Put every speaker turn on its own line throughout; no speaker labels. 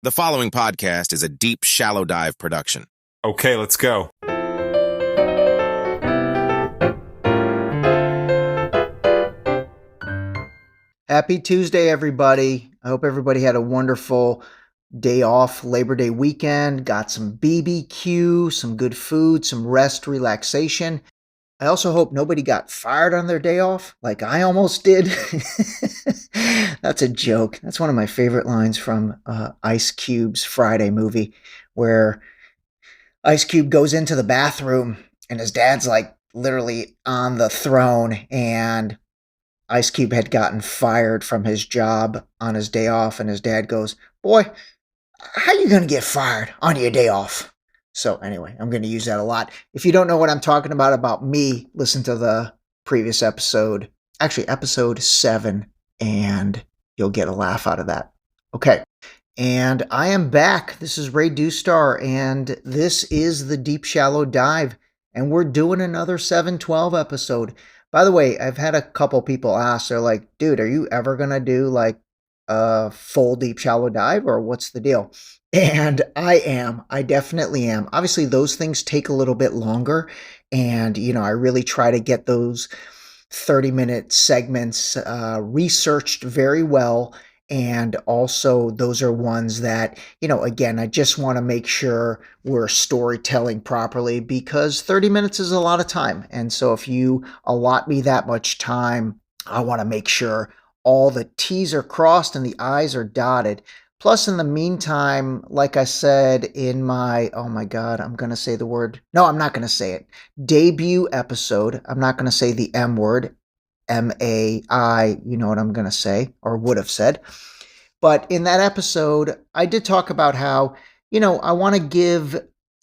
The following podcast is a deep, shallow dive production.
Okay, let's go.
Happy Tuesday, everybody. I hope everybody had a wonderful day off, Labor Day weekend, got some BBQ, some good food, some rest, relaxation. I also hope nobody got fired on their day off like I almost did. That's a joke. That's one of my favorite lines from Ice Cube's Friday movie, where Ice Cube goes into the bathroom and his dad's like literally on the throne, and Ice Cube had gotten fired from his job on his day off, and his dad goes, "Boy, how you going to get fired on your day off?" So anyway, I'm going to use that a lot. If you don't know what I'm talking about me, listen to the previous episode, actually episode 7, and you'll get a laugh out of that. Okay, and I am back. This is Ray Doustdar, and this is the Deep Shallow Dive, and we're doing another 712 episode. By the way, I've had a couple people ask, they're like, dude, are you ever going to do like a full Deep Shallow Dive, or what's the deal? And I definitely am. Obviously, those things take a little bit longer. And, I really try to get those 30-minute segments researched very well. And also, those are ones that, again, I just want to make sure we're storytelling properly, because 30 minutes is a lot of time. And so if you allot me that much time, I want to make sure all the T's are crossed and the I's are dotted. Plus, in the meantime, like I said in my, oh my God, I'm going to say the word. No, I'm not going to say it. Debut episode. I'm not going to say the M word. M-A-I, you know what I'm going to say, or would have said. But in that episode, I did talk about how, I want to give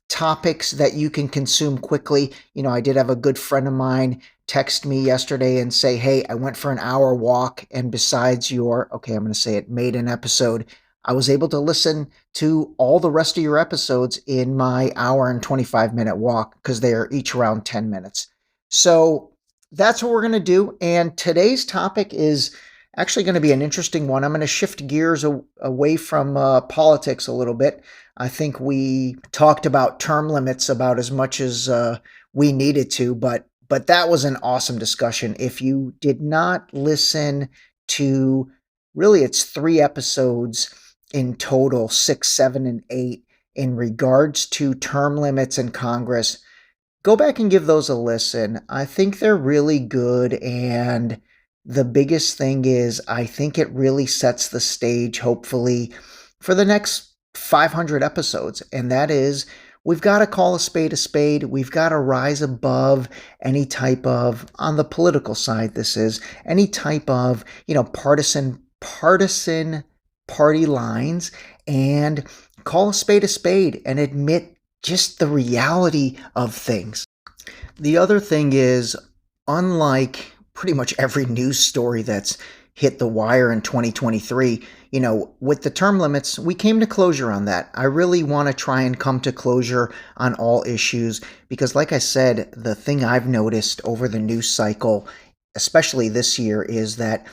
topics that you can consume quickly. I did have a good friend of mine text me yesterday and say, hey, I went for an hour walk, and besides your, okay, I'm going to say it, made an episode, I was able to listen to all the rest of your episodes in my hour and 25-minute walk, because they are each around 10 minutes. So that's what we're going to do. And today's topic is actually going to be an interesting one. I'm going to shift gears away from politics a little bit. I think we talked about term limits about as much as we needed to, but that was an awesome discussion. If you did not listen to, really it's 3 episodes in total, 6, 7, and 8, in regards to term limits in Congress, go back and give those a listen. I think they're really good, and the biggest thing is I think it really sets the stage, hopefully, for the next 500 episodes, and that is, we've got to call a spade a spade. We've got to rise above any type of, on the political side this is, any type of, partisan party lines, and call a spade and admit just the reality of things. The other thing is, unlike pretty much every news story that's hit the wire in 2023, with the term limits, we came to closure on that. I really want to try and come to closure on all issues, because like I said, the thing I've noticed over the news cycle, especially this year, is that,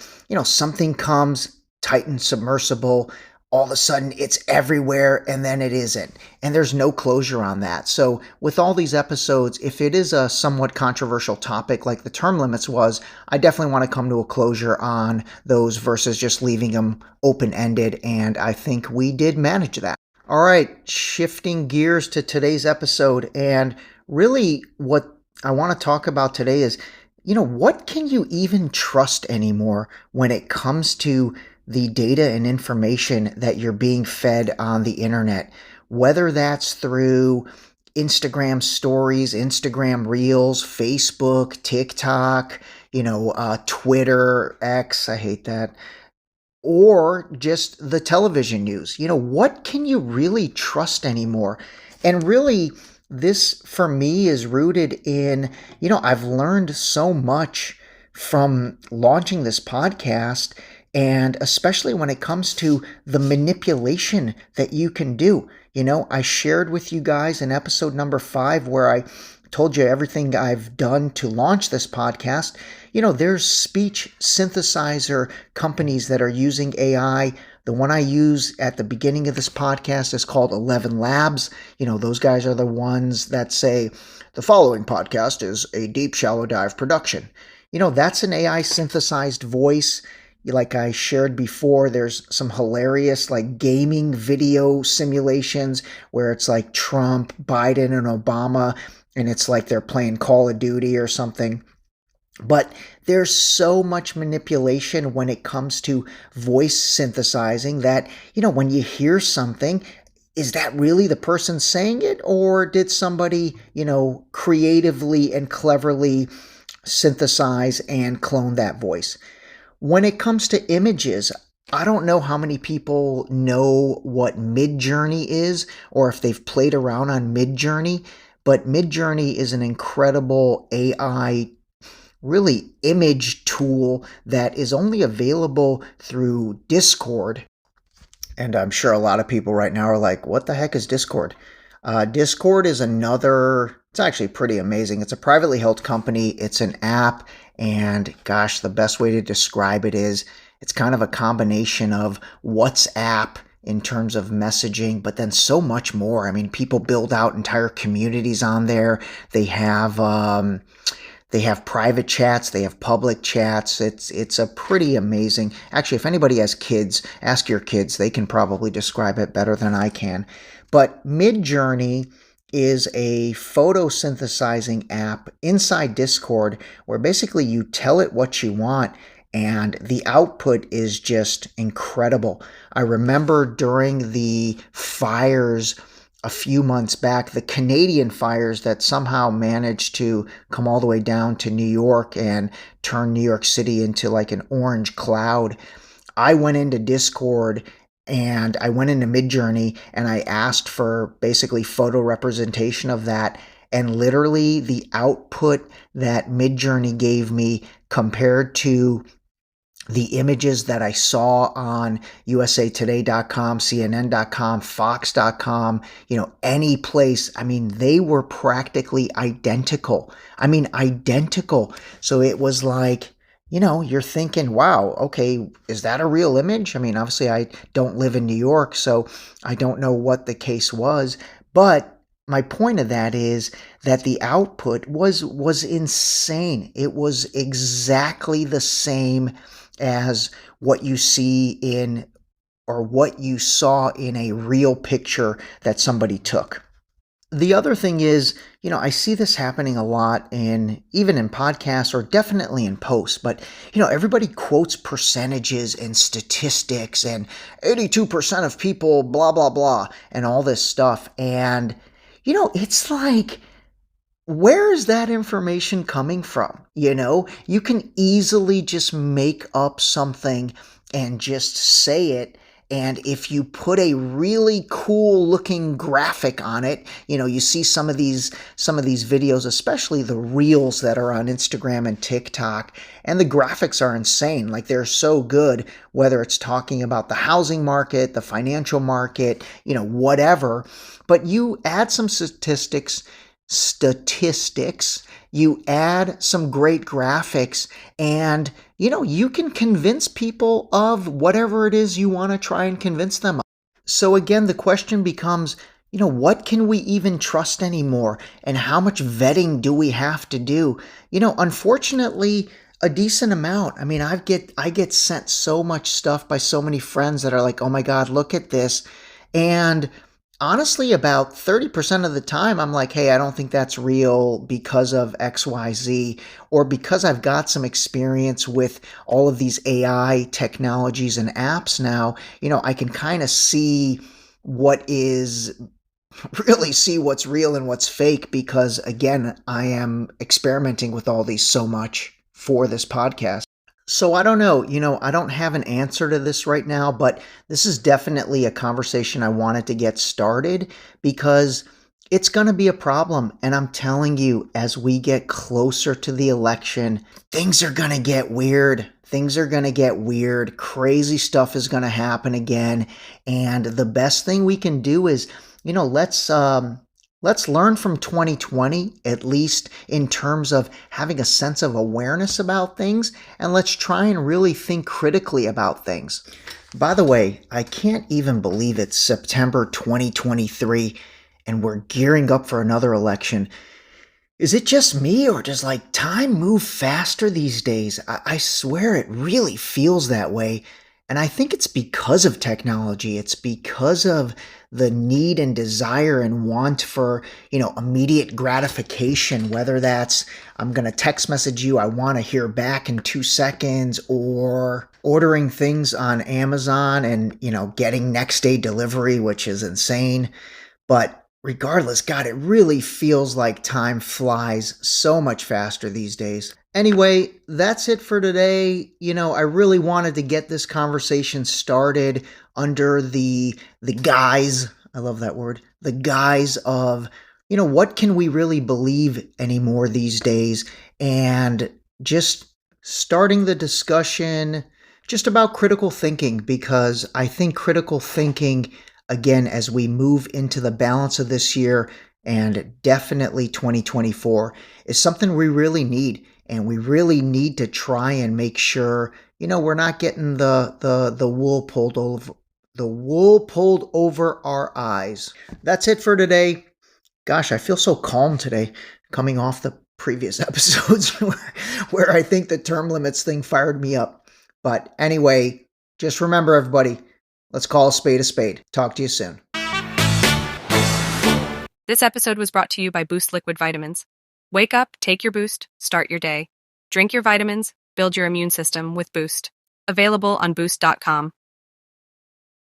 something comes, Titan submersible, all of a sudden it's everywhere, and then it isn't. And there's no closure on that. So with all these episodes, if it is a somewhat controversial topic like the term limits was, I definitely want to come to a closure on those versus just leaving them open-ended. And I think we did manage that. All right, shifting gears to today's episode. And really what I want to talk about today is, what can you even trust anymore when it comes to the data and information that you're being fed on the internet, whether that's through Instagram stories, Instagram reels, Facebook, TikTok, Twitter, X, I hate that, or just the television news. What can you really trust anymore? And really, this for me is rooted in, I've learned so much from launching this podcast, and especially when it comes to the manipulation that you can do. I shared with you guys in episode number 5 where I told you everything I've done to launch this podcast. There's speech synthesizer companies that are using AI The one I use at the beginning of this podcast is called 11 Labs. Those guys are the ones that say, the following podcast is a deep, shallow dive production. That's an AI synthesized voice. Like I shared before, there's some hilarious like gaming video simulations where it's like Trump, Biden, and Obama, and it's like they're playing Call of Duty or something. But there's so much manipulation when it comes to voice synthesizing that, when you hear something, is that really the person saying it, or did somebody, creatively and cleverly synthesize and clone that voice? When it comes to images, I don't know how many people know what Midjourney is or if they've played around on Midjourney, but Midjourney is an incredible AI really image tool that is only available through Discord. And I'm sure a lot of people right now are like, what the heck is Discord? Discord is it's actually pretty amazing. It's a privately held company. It's an app. And gosh, the best way to describe it is it's kind of a combination of WhatsApp in terms of messaging, but then so much more. I mean, people build out entire communities on there. They have private chats, they have public chats. It's a pretty amazing. Actually, if anybody has kids, ask your kids. They can probably describe it better than I can. But Midjourney is a photo synthesizing app inside Discord where basically you tell it what you want and the output is just incredible. I remember during the fires a few months back, the Canadian fires that somehow managed to come all the way down to New York and turn New York City into like an orange cloud. I went into Discord and I went into Midjourney and I asked for basically photo representation of that. And literally the output that Midjourney gave me compared to the images that I saw on usatoday.com, CNN.com, Fox.com, any place, they were practically identical. Identical. So it was like, you're thinking, wow, okay, is that a real image? Obviously I don't live in New York, so I don't know what the case was, but my point of that is that the output was insane. It was exactly the same as what you see in or what you saw in a real picture that somebody took. The other thing is, I see this happening a lot even in podcasts or definitely in posts, but, everybody quotes percentages and statistics and 82% of people, blah, blah, blah, and all this stuff. And, it's like, where is that information coming from? You can easily just make up something and just say it. And if you put a really cool looking graphic on it, you see some of these videos, especially the reels that are on Instagram and TikTok, and the graphics are insane. Like they're so good, whether it's talking about the housing market, the financial market, whatever. But you add some statistics, you add some great graphics, and you can convince people of whatever it is you want to try and convince them of. So again, the question becomes, what can we even trust anymore, and how much vetting do we have to do? Unfortunately, a decent amount. I get sent so much stuff by so many friends that are like, oh my God, look at this. And honestly, about 30% of the time, I'm like, hey, I don't think that's real because of XYZ, or because I've got some experience with all of these AI technologies and apps now, I can kind of see what's real and what's fake because, again, I am experimenting with all these so much for this podcast. So I don't know, I don't have an answer to this right now, but this is definitely a conversation I wanted to get started because it's going to be a problem. And I'm telling you, as we get closer to the election, things are going to get weird. Crazy stuff is going to happen again. And the best thing we can do is, let's Let's learn from 2020, at least in terms of having a sense of awareness about things, and let's try and really think critically about things. By the way, I can't even believe it's September 2023 and we're gearing up for another election. Is it just me, or does time move faster these days? I swear it really feels that way. And I think it's because of technology. It's because of the need and desire and want for, immediate gratification, whether that's I'm going to text message you, I want to hear back in 2 seconds, or ordering things on Amazon and, getting next day delivery, which is insane. But regardless, God, it really feels like time flies so much faster these days. Anyway, that's it for today. I really wanted to get this conversation started under the guise, I love that word, the guise of, what can we really believe anymore these days? And just starting the discussion just about critical thinking, because I think critical thinking, again, as we move into the balance of this year and definitely 2024, is something we really need. And we really need to try and make sure, we're not getting the wool pulled over our eyes. That's it for today. Gosh, I feel so calm today, coming off the previous episodes where I think the term limits thing fired me up. But anyway, just remember, everybody, let's call a spade a spade. Talk to you soon.
This episode was brought to you by Boost Liquid Vitamins. Wake up, take your Boost, start your day. Drink your vitamins, build your immune system with Boost. Available on Boost.com.